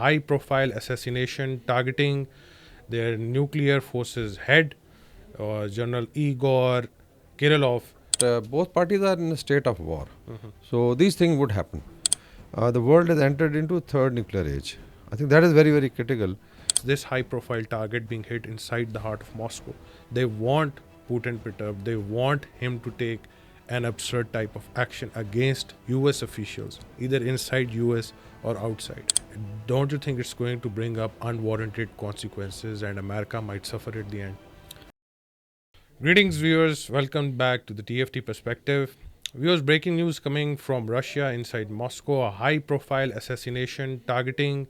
high-profile assassination targeting their nuclear forces head, General Igor Kirillov. Both parties are in a state of war. So these things would happen. The world has entered into third nuclear age. I think that is very, very critical. This high-profile target being hit inside the heart of Moscow. They want Putin perturbed. They want him to take an absurd type of action against US officials, either inside US or outside. Don't you think it's going to bring up unwarranted consequences and America might suffer at the end? Greetings, viewers. Welcome back to the TFT Perspective. Viewers, breaking news coming from Russia inside Moscow. A high-profile assassination targeting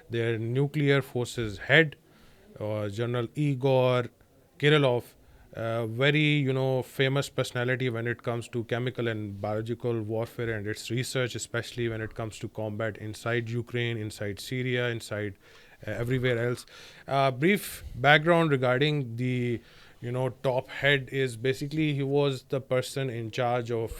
their nuclear forces head, General Igor Kirillov, a very famous personality when it comes to chemical and biological warfare and its research, especially when it comes to combat inside Ukraine, inside Syria, inside everywhere else. Brief background regarding the top head is basically he was the person in charge of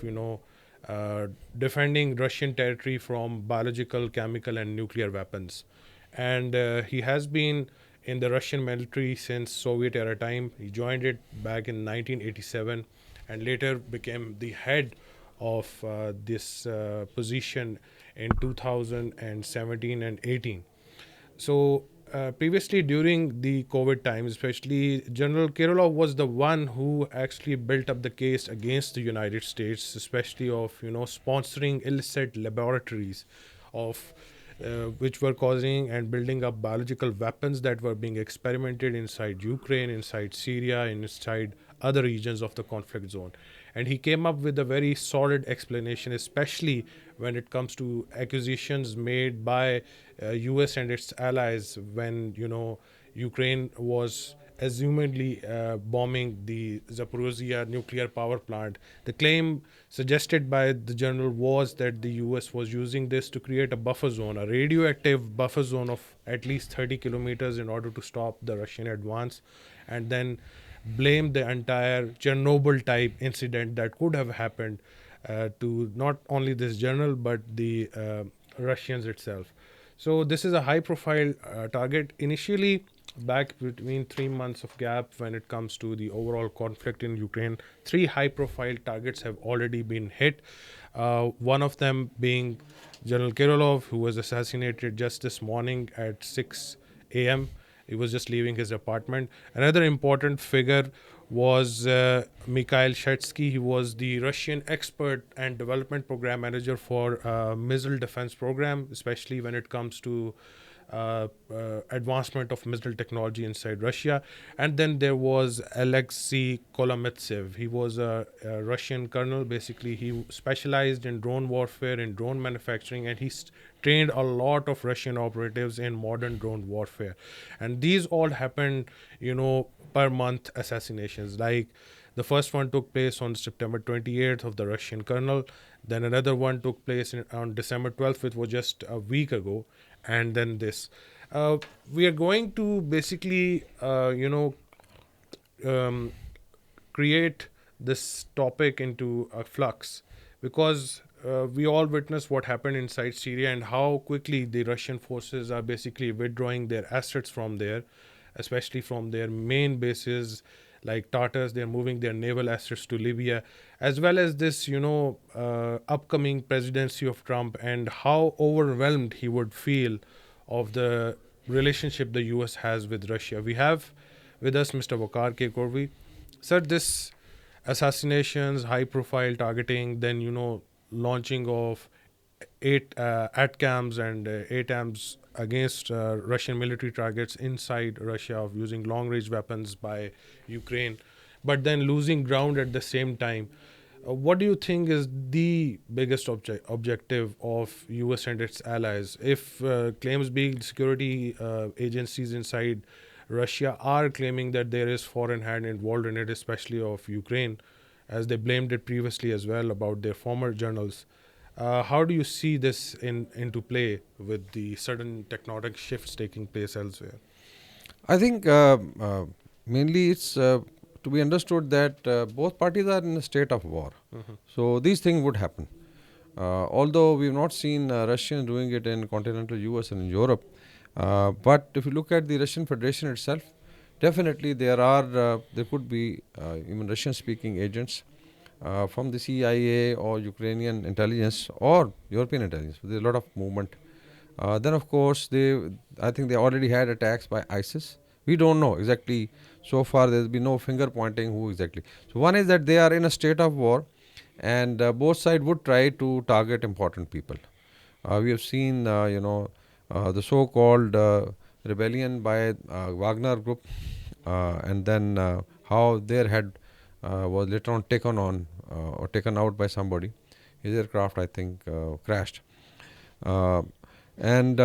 defending Russian territory from biological, chemical, and nuclear weapons. And he has been in the Russian military since Soviet era time. He joined it back in 1987 and later became the head of this position in 2017 and 18. So previously during the COVID times, especially General Kirillov was the one who actually built up the case against the United States, especially of sponsoring illicit laboratories of which were causing and building up biological weapons that were being experimented inside Ukraine, inside Syria, inside other regions of the conflict zone. And he came up with a very solid explanation, especially when it comes to accusations made by US and its allies when Ukraine was assumedly bombing the Zaporozhye nuclear power plant. The claim suggested by the general was that the US was using this to create a buffer zone, a radioactive buffer zone of at least 30 kilometers in order to stop the Russian advance, and then blame the entire Chernobyl type incident that could have happened to not only this general but the Russians itself. So this is a high profile target. Initially, back between 3 months of gap when it comes to the overall conflict in Ukraine, three high profile targets have already been hit. One of them being General Kirillov, who was assassinated just this morning at 6 a.m. He was just leaving his apartment. Another important figure was Mikhail Shetsky. He was the Russian expert and development program manager for missile defense program, especially when it comes to advancement of missile technology inside Russia. And then there was Alexei Kolometsev. He was a Russian colonel. Basically, he specialized in drone warfare, in drone manufacturing, and he trained a lot of Russian operatives in modern drone warfare. And these all happened, per month assassinations. Like the first one took place on September 28th of the Russian colonel. Then another one took place on December 12th, which was just a week ago. And then this. We are going to basically, create this topic into a flux because we all witnessed what happened inside Syria and how quickly the Russian forces are basically withdrawing their assets from there, especially from their main bases like Tartars. They're moving their naval assets to Libya, as well as this, upcoming presidency of Trump and how overwhelmed he would feel of the relationship the US has with Russia. We have with us Mr. Vakar K. Korvi. Sir, this assassinations, high profile targeting, then, launching of eight ATCAMs and ATAMs against Russian military targets inside Russia of using long range weapons by Ukraine, but then losing ground at the same time. What do you think is the biggest objective of US and its allies? If claims being security agencies inside Russia are claiming that there is foreign hand involved in it, especially of Ukraine, as they blamed it previously as well about their former generals. How do you see this into play with the sudden tectonic shifts taking place elsewhere? I think mainly it's to be understood that both parties are in a state of war. So these things would happen. Although we've not seen Russians doing it in continental US and in Europe, But if you look at the Russian Federation itself, definitely there could be even Russian-speaking agents from the CIA or Ukrainian intelligence or European intelligence. There's a lot of movement. Then, of course, I think they already had attacks by ISIS. We don't know exactly. So far, there's been no finger pointing who exactly. So, one is that they are in a state of war, and both sides would try to target important people. We have seen, the so-called rebellion by Wagner Group, and then how their head was later on taken on or taken out by somebody. His aircraft, I think, crashed. Uh, and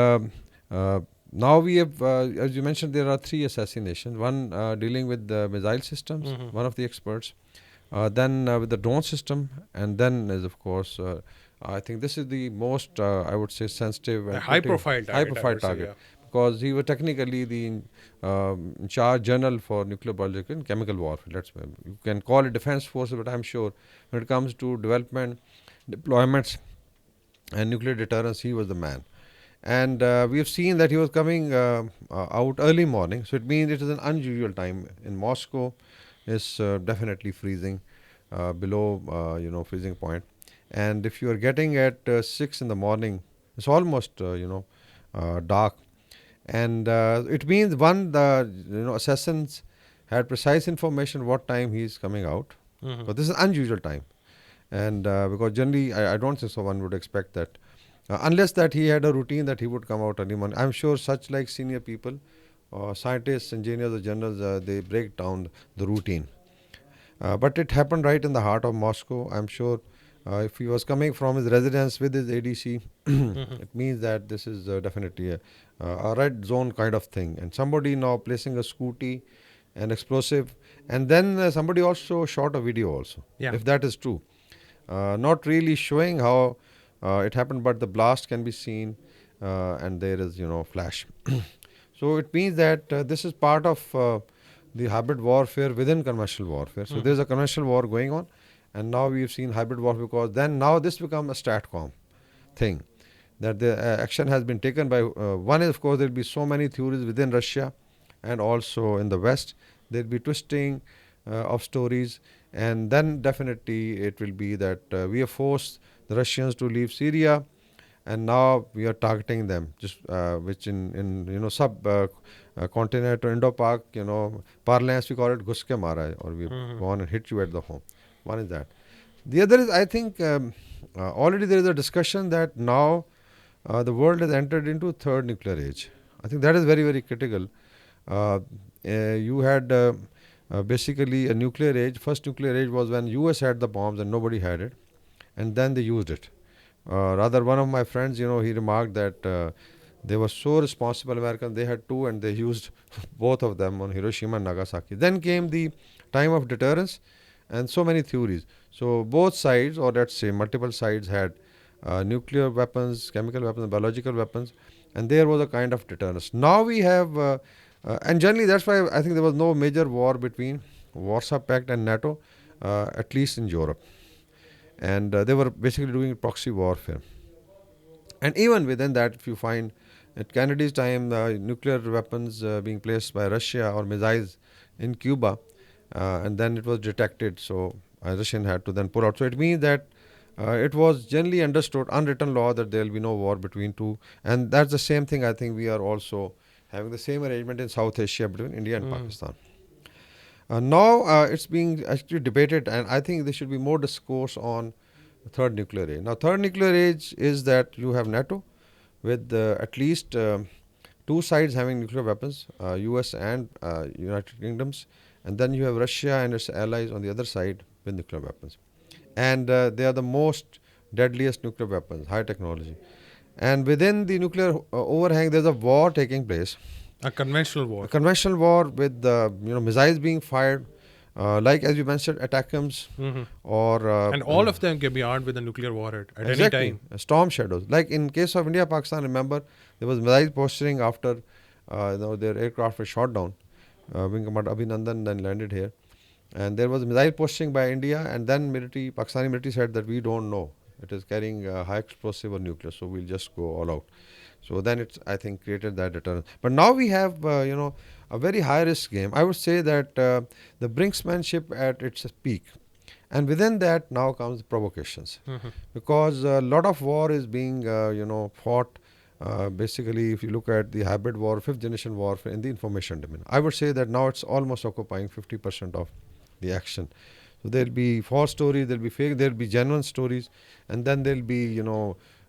Now we have, as you mentioned, there are three assassinations. One dealing with the missile systems, one of the experts. Then with the drone system, and then is of course, I think this is the most, I would say, sensitive A and high profile target. high I profile would say, target, because he was technically the in charge general for nuclear, biological, and chemical warfare. You can call it defense forces, but I'm sure when it comes to development, deployments, and nuclear deterrence, he was the man. And we have seen that he was coming out early morning, so it means it is an unusual time in Moscow. It's definitely freezing, below freezing point. And if you are getting at 6 in the morning, it's almost dark. And it means one, the assassins had precise information what time he is coming out. But this is unusual time, and because generally I don't think so one would expect that, unless that he had a routine that he would come out early morning. I'm sure such like senior people, scientists, engineers, or generals, they break down the routine. But it happened right in the heart of Moscow. I'm sure if he was coming from his residence with his ADC, it means that this is definitely a red zone kind of thing. And somebody now placing a scooty and explosive, and then somebody also shot a video also, Yeah. if that is true. Not really showing how it happened, but the blast can be seen, and there is flash. So it means that this is part of the hybrid warfare within conventional warfare. So there's a conventional war going on, and now we've seen hybrid warfare, because then now this becomes a STATCOM thing, that the action has been taken by one is, of course, there'll be so many theories within Russia and also in the West. There'll be twisting of stories, and then definitely it will be that we have forced the Russians to leave Syria, and now we are targeting them, just which in sub continent or Indo-Pak parlance we call it "ghus ke mara hai," or we've gone and hit you at the home. One is that. The other is, I think, already there is a discussion that now the world has entered into third nuclear age. I think that is very, very critical. You had basically a nuclear age. First nuclear age was when US had the bombs and nobody had it, and then they used it. Rather, one of my friends, he remarked that they were so responsible Americans. They had two, and they used both of them on Hiroshima and Nagasaki. Then came the time of deterrence, and so many theories. So both sides, or let's say multiple sides, had nuclear weapons, chemical weapons, biological weapons, and there was a kind of deterrence. Now we have, and generally that's why I think there was no major war between Warsaw Pact and NATO, at least in Europe. And they were basically doing proxy warfare. And even within that, if you find at Kennedy's time, nuclear weapons being placed by Russia or missiles in Cuba, and then it was detected, so Russian had to then pull out. So it means that it was generally understood, unwritten law, that there will be no war between two. And that's the same thing, I think we are also having the same arrangement in South Asia between India and Pakistan. Now it's being actually debated, and I think there should be more discourse on third nuclear age. Now, third nuclear age is that you have NATO with at least two sides having nuclear weapons, US and United Kingdoms, and then you have Russia and its allies on the other side with nuclear weapons. And they are the most deadliest nuclear weapons, high technology. And within the nuclear overhang, there's a war taking place. A conventional war. A conventional war with missiles being fired, like as you mentioned, ATACMS, or And all of them can be armed with a nuclear warhead at exactly, any time. storm shadows. Like in case of India, Pakistan, remember there was missile posturing after their aircraft was shot down. Wing Commander Abhinandan then landed here, and there was missile posturing by India, and then Pakistani military said that we don't know. It is carrying high explosive or nuclear, so we'll just go all out. So then it's, I think, created that deterrence. But now we have, a very high risk game. I would say that the brinksmanship at its peak. And within that now comes provocations, Mhm. because a lot of war is being, fought. Basically, if you look at the hybrid war, fifth generation warfare in the information domain, I would say that now it's almost occupying 50% of the action. So there'll be false stories, there'll be fake, there'll be genuine stories, and then there'll be,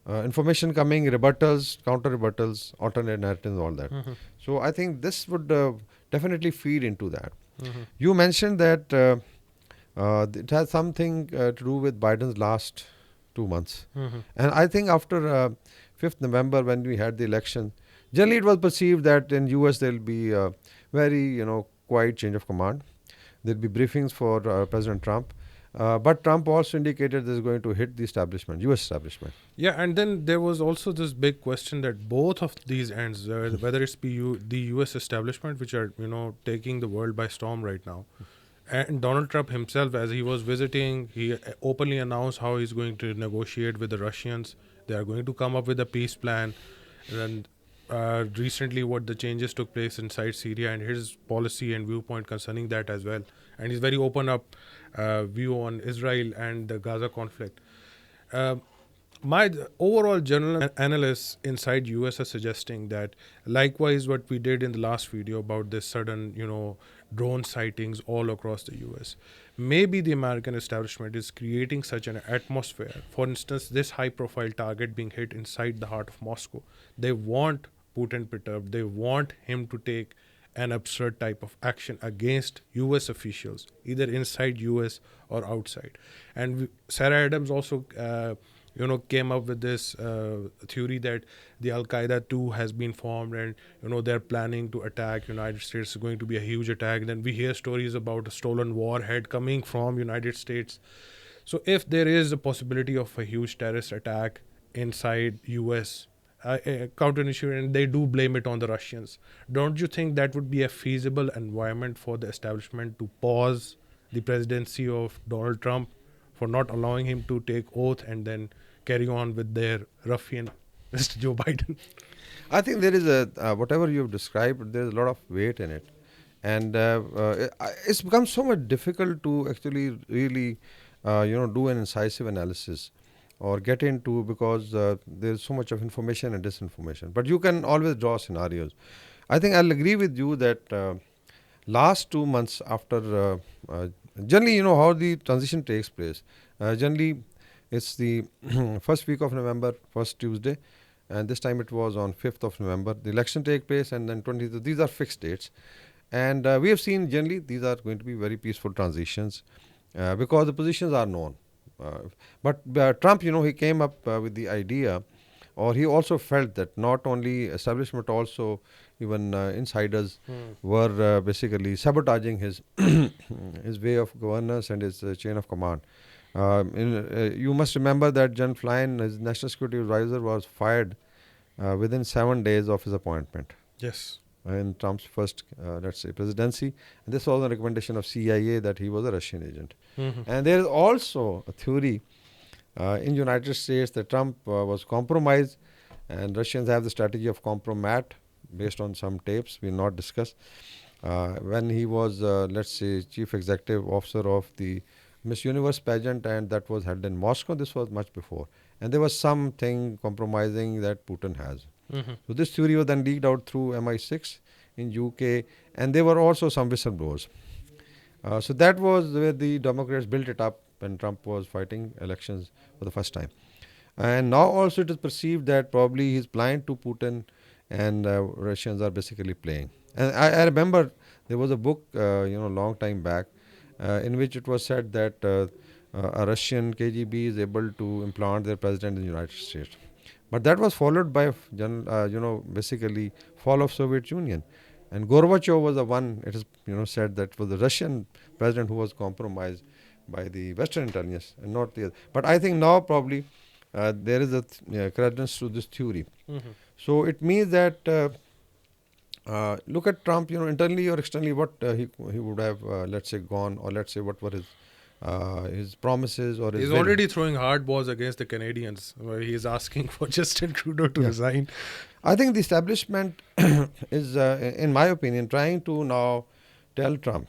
information coming, rebuttals, counter rebuttals, alternate narratives, all that. Mhm. So I think this would definitely feed into that. Mhm. You mentioned that it has something to do with Biden's last 2 months. Mhm. And I think after 5th November, when we had the election, generally it was perceived that in US there will be a very, quiet change of command. There'll be briefings for President Trump. But Trump also indicated this is going to hit the establishment, US establishment. Yeah, and then there was also this big question that both of these ends, whether it's the U.S. establishment, which are taking the world by storm right now, and Donald Trump himself, as he was visiting, he openly announced how he's going to negotiate with the Russians. They are going to come up with a peace plan. And recently, what the changes took place inside Syria and his policy and viewpoint concerning that as well. And he's very open up view on Israel and the Gaza conflict. Uh, my overall general analysts inside US are suggesting that likewise what we did in the last video about this sudden drone sightings all across the US, maybe the American establishment is creating such an atmosphere. For instance, this high profile target being hit inside the heart of Moscow, they want Putin perturbed, they want him to take an absurd type of action against US officials, either inside US or outside. And Sarah Adams also came up with this theory that the Al Qaeda too has been formed, and they're planning to attack United States. It's going to be a huge attack. Then we hear stories about a stolen warhead coming from United States. So if there is a possibility of a huge terrorist attack inside US, counterinsurgency, and they do blame it on the Russians, don't you think that would be a feasible environment for the establishment to pause the presidency of Donald Trump for not allowing him to take oath and then carry on with their ruffian Mr. Joe Biden? I think there is whatever you've described, there's a lot of weight in it. And it's become so much difficult to actually really, do an incisive analysis or get into, because there's so much of information and disinformation. But you can always draw scenarios. I think I'll agree with you that last 2 months after, generally, how the transition takes place. Generally, it's the first week of November, first Tuesday, and this time it was on 5th of November. The election take place, and then 20th. These are fixed dates. And we have seen generally these are going to be very peaceful transitions because the positions are known. But Trump, he came up with the idea, or he also felt that not only establishment, also even insiders were basically sabotaging his his way of governance and his chain of command. You must remember that John Flynn, his national security advisor, was fired within 7 days of his appointment Yes. in Trump's first, let's say, presidency. And this was a recommendation of CIA that he was a Russian agent. Mhm. And there is also a theory in United States that Trump was compromised, and Russians have the strategy of compromat based on some tapes we'll not discuss. When he was, let's say, chief executive officer of the Miss Universe pageant, and that was held in Moscow. This was much before. And there was something compromising that Putin has. Mhm. So this theory was then leaked out through MI6 in UK, and there were also some whistleblowers. So that was where the Democrats built it up when Trump was fighting elections for the first time. And now also it is perceived that probably he's blind to Putin, and Russians are basically playing. And I remember there was a book, long time back, in which it was said that a Russian KGB is able to implant their president in the United States. But that was followed by, basically fall of Soviet Union. And Gorbachev was the one, it is, said that was the Russian president who was compromised by the Western intelligence and not the other. But I think now probably there is a credence to this theory. Mhm. So it means that look at Trump, internally or externally, what he would have, let's say, gone, or let's say what were his his promises or his He's will. already throwing hard balls against the Canadians, where he's asking for Justin Trudeau to Yeah. resign. I think the establishment is, in my opinion, trying to now tell Trump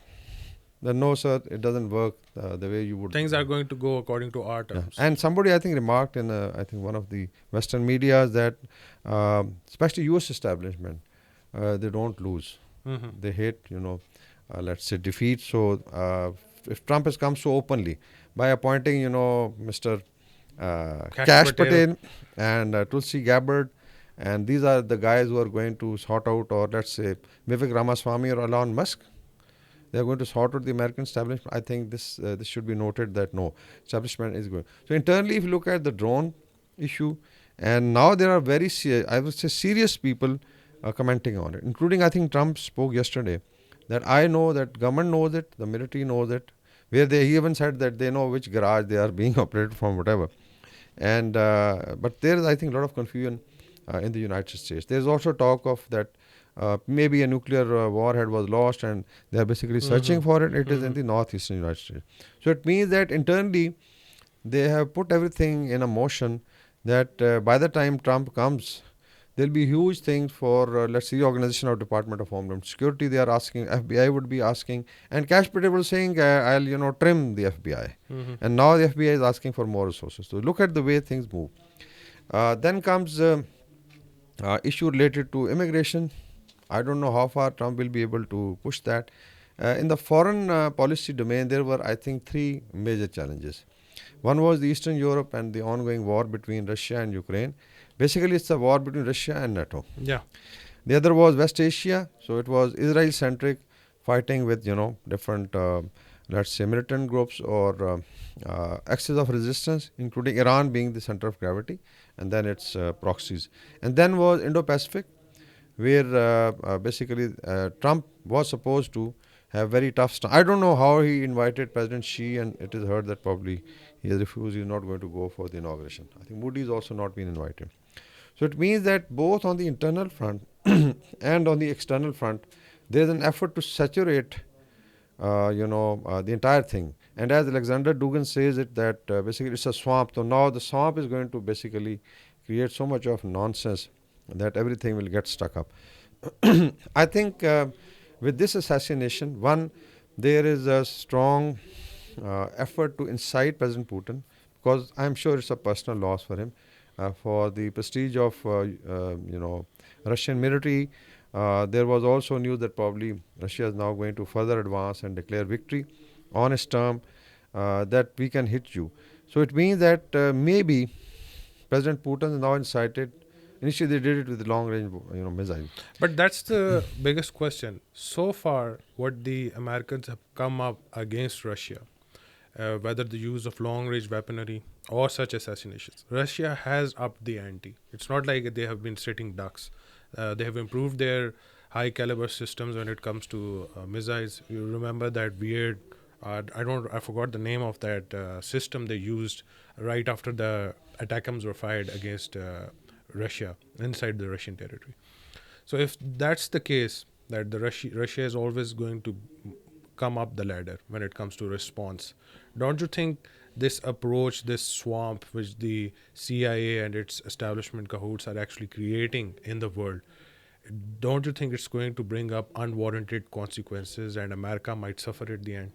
that no, sir, it doesn't work the way you would. Things are going to go according to our Yeah. terms. And somebody I think remarked in I think one of the Western media that especially U.S. establishment, they don't lose. Hmm. They hate, let's say defeat. So if Trump has come so openly by appointing, Mr. Cash Cash Patel. Patel and Tulsi Gabbard, and these are the guys who are going to sort out, or let's say Vivek Ramaswamy or Elon Musk, they are going to sort out the American establishment. I think this should be noted that no, establishment is going. So internally, if you look at the drone issue, and now there are very I would say serious people commenting on it, including I think Trump spoke yesterday that I know that government knows it, the military knows it, where he even said that they know which garage they are being operated from, whatever. And but there is I think a lot of confusion in the United States. There is also talk of that maybe a nuclear warhead was lost and they are basically searching for it. It is in the northeastern United States. So it means that internally they have put everything in a motion that by the time Trump comes, there'll be huge things for let's see, organization of Department of Homeland Security. They are asking, FBI would be asking, and Cash Patel was saying, I'll trim the FBI, and now the FBI is asking for more resources. So look at the way things move. Then comes issue related to immigration. I don't know how far Trump will be able to push that. In the foreign policy domain, there were, I think, three major challenges. One was the Eastern Europe and the ongoing war between Russia and Ukraine. Basically, it's a war between Russia and NATO. Yeah. The other was West Asia, so it was Israel-centric, fighting with different, let's say, militant groups or axis of resistance, including Iran being the center of gravity, and then its proxies. And then was Indo-Pacific, where basically Trump was supposed to have very tough stand. I don't know how he invited President Xi, and it is heard that probably he has refused. He is not going to go for the inauguration. I think Modi has also not been invited. So it means that both on the internal front and on the external front, there is an effort to saturate, the entire thing. And as Alexander Dugin says it, that basically it's a swamp. So now the swamp is going to basically create so much of nonsense that everything will get stuck up. I think with this assassination, one, there is a strong effort to incite President Putin, because I'm sure it's a personal loss for him, for the prestige of Russian military. There was also news that probably Russia is now going to further advance and declare victory on its term, that we can hit you. So it means that maybe President Putin is now incited. Initially, they did it with long-range, missile. But that's the biggest question. So far, what the Americans have come up against Russia, whether the use of long-range weaponry or such assassinations, Russia has upped the ante. It's not like they have been sitting ducks. They have improved their high-caliber systems when it comes to missiles. You remember that weird, I forgot the name of that system they used right after the ATACMS were fired against Russia inside the Russian territory. So if that's the case, that the Russia is always going to come up the ladder when it comes to response, don't you think this approach, this swamp which the CIA and its establishment cahoots are actually creating in the world, don't you think it's going to bring up unwarranted consequences and America might suffer at the end?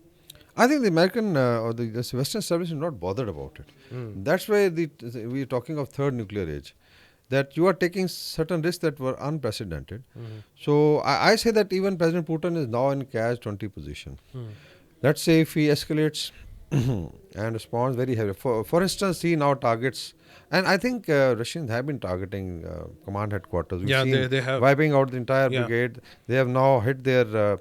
I think the American or the Western establishment is not bothered about it. That's why we are talking of third nuclear age, that you are taking certain risks that were unprecedented. So I say that even President Putin is now in catch-20 position. Let's say if he escalates and responds very heavily. For instance, he now targets, and I think Russians have been targeting command headquarters. We've Yeah, seen they have. wiping out the entire Yeah. brigade. They have now hit their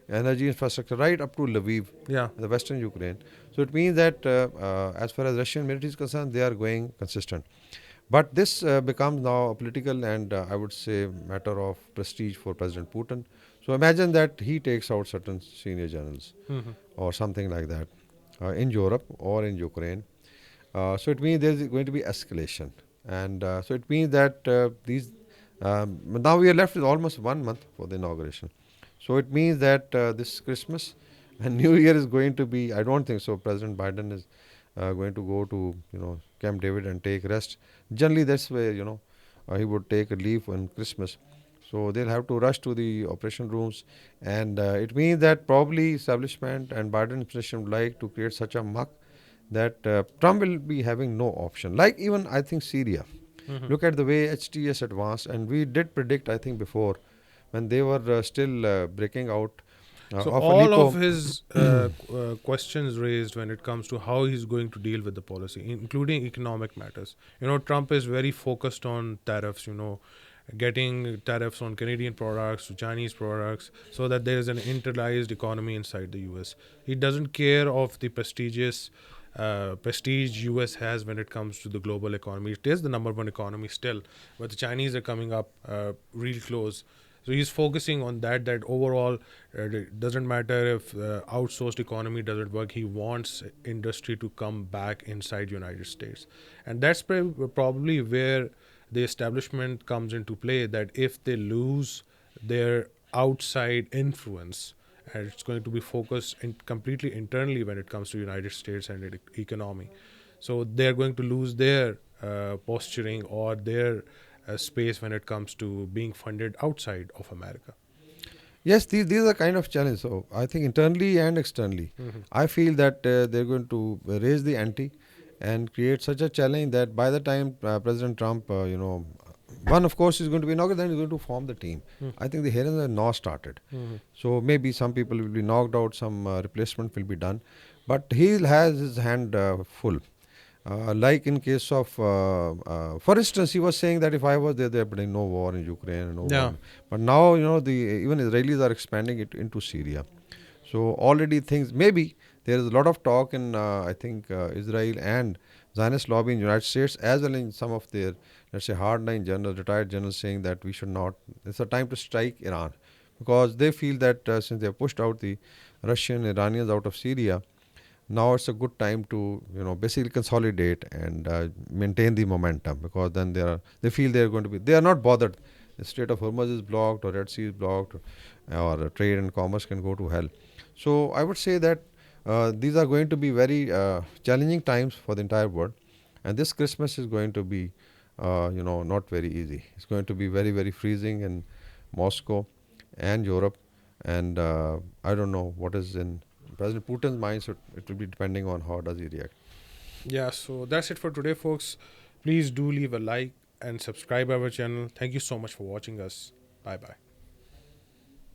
energy infrastructure right up to Lviv, Yeah. the western Ukraine. So it means that as far as Russian military is concerned, they are going consistent. But this becomes now a political and I would say matter of prestige for President Putin. So imagine that he takes out certain senior generals or something like that in Europe or in Ukraine. So it means there is going to be escalation. And so it means that now we are left with almost 1 month for the inauguration. So it means that this Christmas, And New Year is going to be, I don't think so. President Biden is going to go to, Camp David and take rest. Generally, that's where, he would take a leave on Christmas. So they'll have to rush to the operation rooms. And it means that probably establishment and Biden administration would like to create such a muck that Trump will be having no option. Like even, I think, Syria. Mhm. Look at the way HTS advanced. And we did predict, I think, before when they were still breaking out So of all of Aleppo. his questions raised when it comes to how he's going to deal with the policy, including economic matters. Trump is very focused on tariffs. Getting tariffs on Canadian products to Chinese products, so that there is an internalized economy inside the U.S. He doesn't care of the prestige U.S. has when it comes to the global economy. It is the number one economy still, but the Chinese are coming up real close. So he's focusing on that. That overall, it doesn't matter if outsourced economy doesn't work. He wants industry to come back inside United States, and that's probably where the establishment comes into play. That if they lose their outside influence, and it's going to be focused completely internally when it comes to United States and its economy, so they're going to lose their posturing or their space when it comes to being funded outside of America. Yes, these are kind of challenge. So I think internally and externally, Mhm. I feel that they're going to raise the ante and create such a challenge that by the time President Trump, one of course is going to be inaugurated, then he's going to form the team. Mhm. I think the hearings are now started. Mhm. So maybe some people will be knocked out, some replacement will be done, but he has his hand full. Like in case of, for instance, he was saying that if I was there, there would be no war in Ukraine, no war. Yeah. But now, the even Israelis are expanding it into Syria. So already things, maybe there is a lot of talk in, I think, Israel and Zionist lobby in United States, as well in some of their, let's say, hardline generals, retired generals, saying that we should not. It's a time to strike Iran, because they feel that since they have pushed out the Russian Iranians out of Syria, now it's a good time to basically consolidate and maintain the momentum, because then they feel they are not bothered. The Strait of Hormuz is blocked or Red Sea is blocked, or trade and commerce can go to hell. So I would say that these are going to be very challenging times for the entire world, and this Christmas is going to be not very easy. It's going to be very, very freezing in Moscow and Europe, and I don't know what is in President Putin's mind, so it will be depending on how does he react. Yeah, so that's it for today, folks. Please do leave a like and subscribe our channel. Thank you so much for watching us. Bye bye.